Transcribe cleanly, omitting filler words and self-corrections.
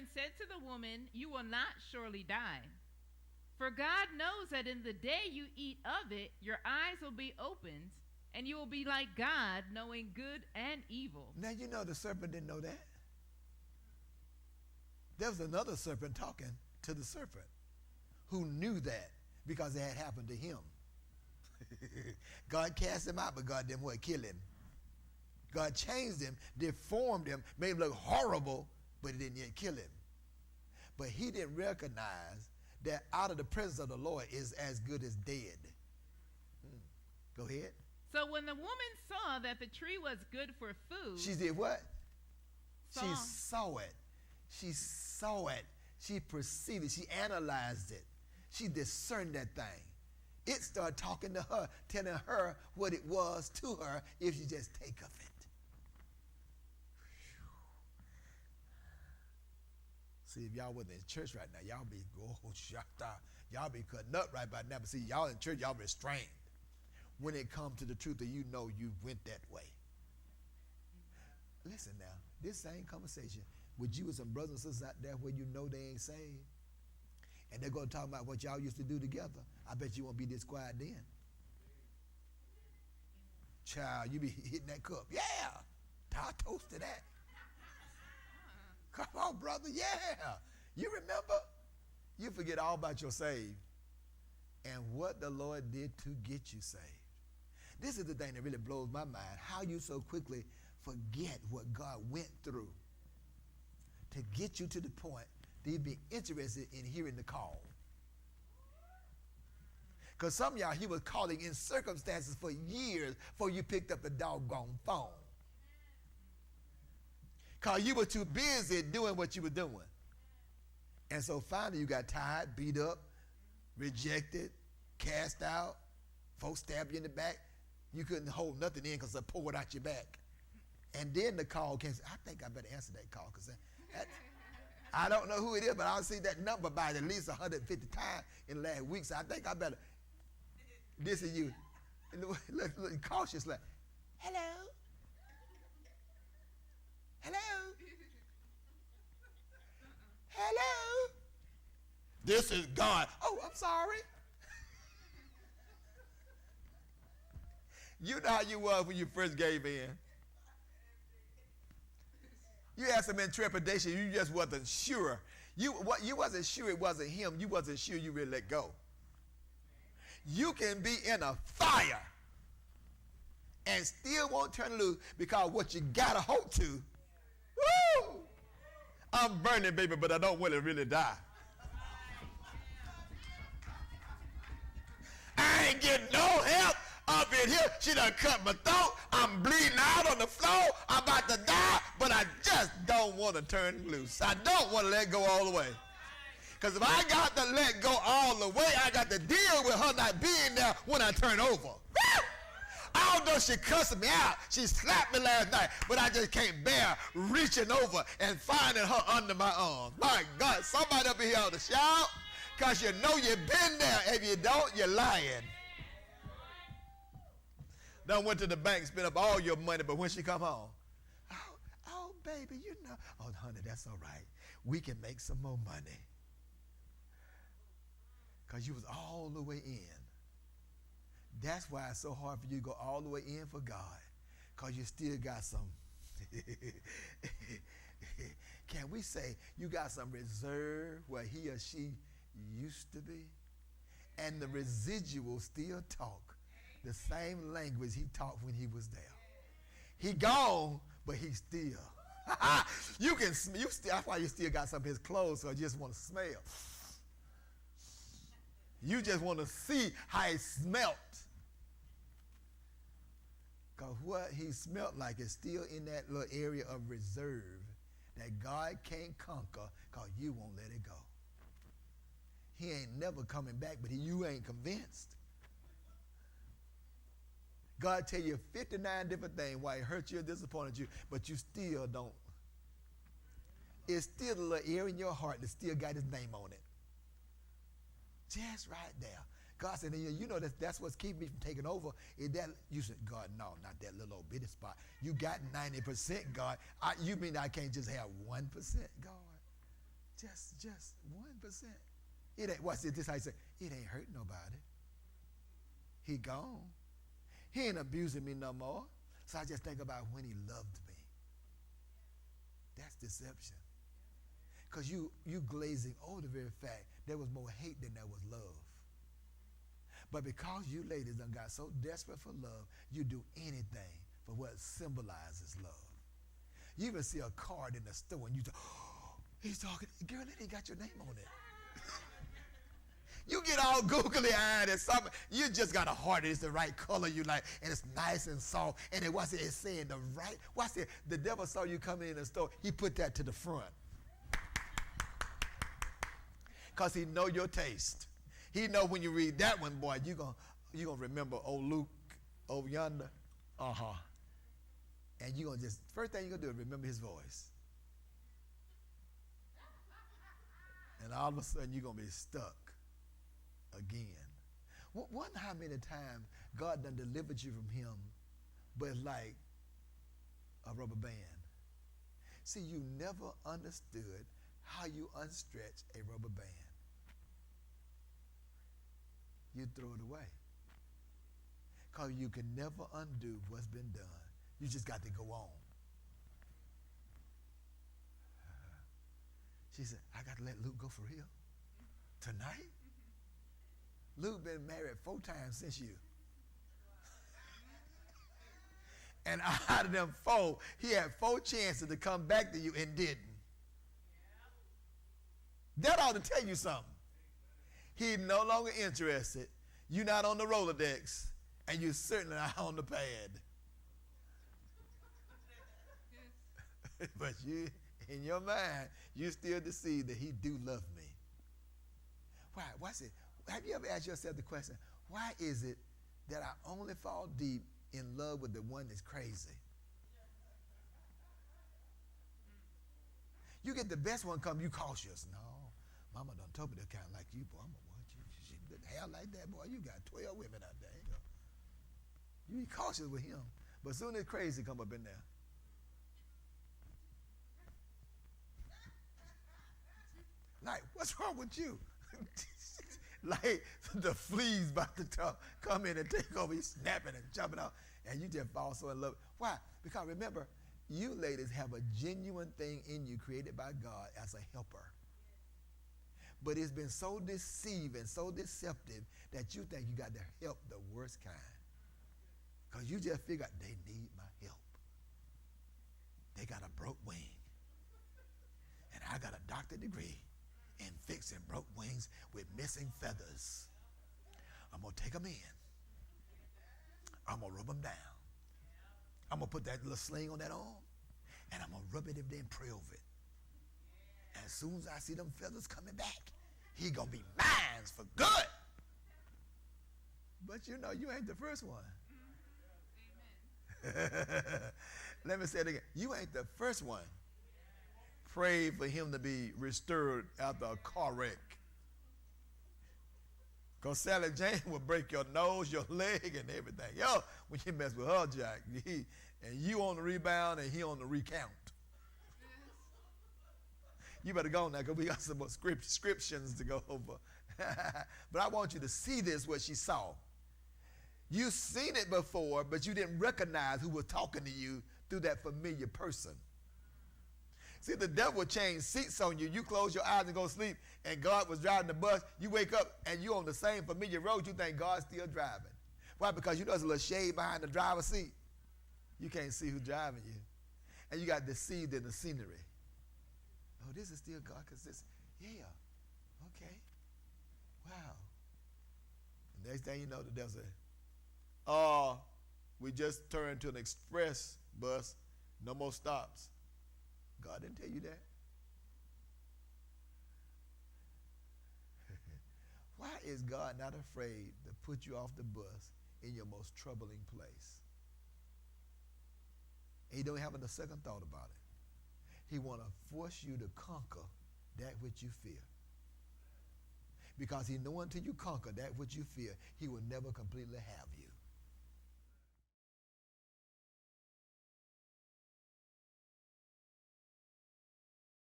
serpent said to the woman, "You will not surely die. For God knows that in the day you eat of it, your eyes will be opened, and you will be like God, knowing good and evil." Now you know the serpent didn't know that. There was another serpent talking to the serpent who knew that because it had happened to him. God cast him out, but God didn't want to kill him. God changed him, deformed him, made him look horrible, but he didn't yet kill him. But he didn't recognize that out of the presence of the Lord is as good as dead. Go ahead. So when the woman saw that the tree was good for food. She did what? Saw. She saw it. She saw it. She perceived it. She analyzed it. She discerned that thing. It started talking to her, telling her what it was to her if you just take of it. See, if y'all wasn't in church right now, y'all be y'all be cutting up right by now. But see, y'all in church, y'all restrained. When it comes to the truth that you know you went that way. Listen now, this same conversation with you and some brothers and sisters out there where you know they ain't saved, and they're going to talk about what y'all used to do together, I bet you won't be this quiet then. Child, you be hitting that cup. Yeah, I'll toast to that. Come on, brother, yeah. You remember? You forget all about your saved and what the Lord did to get you saved. This is the thing that really blows my mind, how you so quickly forget what God went through to get you to the point that you'd be interested in hearing the call. Because some of y'all, he was calling in circumstances for years before you picked up the doggone phone. Because you were too busy doing what you were doing. And so finally you got tired, beat up, rejected, cast out, folks stabbed you in the back. You couldn't hold nothing in because it poured out your back. And then the call came. I think I better answer that call because I don't know who it is, but I'll see that number by at least 150 times in the last week. So I think I better. This is you. Look cautious, like, hello? Hello? Hello? This is God. Oh, I'm sorry. You know how you was when you first gave in. You had some intrepidation. You just wasn't sure. You wasn't sure it wasn't him. You wasn't sure you really let go. You can be in a fire and still won't turn loose because what you got to hold to. Woo! I'm burning, baby, but I don't want to really die. I ain't getting no help up in here. She done cut my throat. I'm bleeding out on the floor. I'm about to die, but I just don't want to turn loose. I don't want to let go all the way. Because if I got to let go all the way, I got to deal with her not being there when I turn over. Woo! Although she cussed me out, she slapped me last night, but I just can't bear reaching over and finding her under my arms. My God, somebody up in here ought to shout, because you know you've been there. If you don't, you're lying. Done went to the bank, spent up all your money, but when she come home, oh, baby, you know. Oh, honey, that's all right. We can make some more money. Because you was all the way in. That's why it's so hard for you to go all the way in for God. Because you still got some, can we say, you got some reserve where he or she used to be? And the residual still talk the same language he talked when he was there. He gone, but he still. That's why you still got some of his clothes, so you just want to smell. You just want to see how it smelt. Because what he smelt like is still in that little area of reserve that God can't conquer because you won't let it go. He ain't never coming back, but you ain't convinced. God tell you 59 different things why he hurt you or disappointed you, but you still don't. It's still a little area in your heart that still got his name on it. Just right there. God said, you know that's what's keeping me from taking over. Is that you said, God, no, not that little old bitty spot. You got 90%, God. You mean I can't just have 1%, God? Just 1%. It ain't, what's it, this how you say, it ain't hurt nobody. He gone. He ain't abusing me no more. So I just think about when he loved me. That's deception. Because you glazing over the very fact there was more hate than there was love. But because you ladies done got so desperate for love, you do anything for what symbolizes love. You even see a card in the store and you say, oh, he's talking, girl, it ain't got your name on it. You get all googly-eyed and something. You just got a heart. It's the right color you like, and it's nice and soft. And it was it's saying the right. Watch it. The devil saw you coming in the store. He put that to the front. Because he know your taste. He know when you read that one, boy, you gonna remember old Luke over yonder. Uh-huh. And you gonna just, first thing you're gonna do is remember his voice. And all of a sudden you're gonna be stuck again. Wonder how many times God done delivered you from him, but it's like a rubber band. See, you never understood how you unstretch a rubber band. You throw it away. Because you can never undo what's been done. You just got to go on. She said, I got to let Luke go for real? Tonight? Luke been married 4 times since you. And out of them 4, he had 4 chances to come back to you and didn't. That ought to tell you something. He's no longer interested. You're not on the Rolodex, and you're certainly not on the pad. But you, in your mind, you still deceive that he do love me. Why? What's it? Have you ever asked yourself the question, why is it that I only fall deep in love with the one that's crazy? You get the best one come, you cautious. No, mama done told me they're kind of like you, boy. I'm going to want you. She hair like that, boy. You got 12 women out there. You be cautious with him. But soon as crazy come up in there. Like, what's wrong with you? Like the fleas about to come in and take over. He's snapping and jumping out. And you just fall so in love. Why? Because remember, you ladies have a genuine thing in you created by God as a helper. But it's been so deceiving, so deceptive that you think you got to help the worst kind. Because you just figure out they need my help. They got a broke wing. And I got a doctorate degree in fixing broke wings with missing feathers. I'm going to take them in. I'm going to rub them down. I'm going to put that little sling on that arm, and I'm going to rub it and then pray over it. And as soon as I see them feathers coming back, he going to be mine for good. But you know, you ain't the first one. Let me say it again. You ain't the first one. Pray for him to be restored after a car wreck. Because Sally Jane will break your nose, your leg, and everything. Yo, when you mess with her, Jack, and you on the rebound and he on the recount. You better go now because we got some more scriptions to go over. But I want you to see this, what she saw. You've seen it before, but you didn't recognize who was talking to you through that familiar person. See, the devil will change seats on you. You close your eyes and go to sleep, and God was driving the bus. You wake up, and you're on the same familiar road. You think God's still driving. Why? Because you know there's a little shade behind the driver's seat. You can't see who's driving you. And you got deceived in the scenery. Oh, this is still God because this, yeah, okay, wow. The next thing you know, the devil said, we just turned to an express bus, no more stops. God didn't tell you that. Why is God not afraid to put you off the bus in your most troubling place? He don't have a second thought about it. He want to force you to conquer that which you fear. Because he know until you conquer that which you fear, he will never completely have you.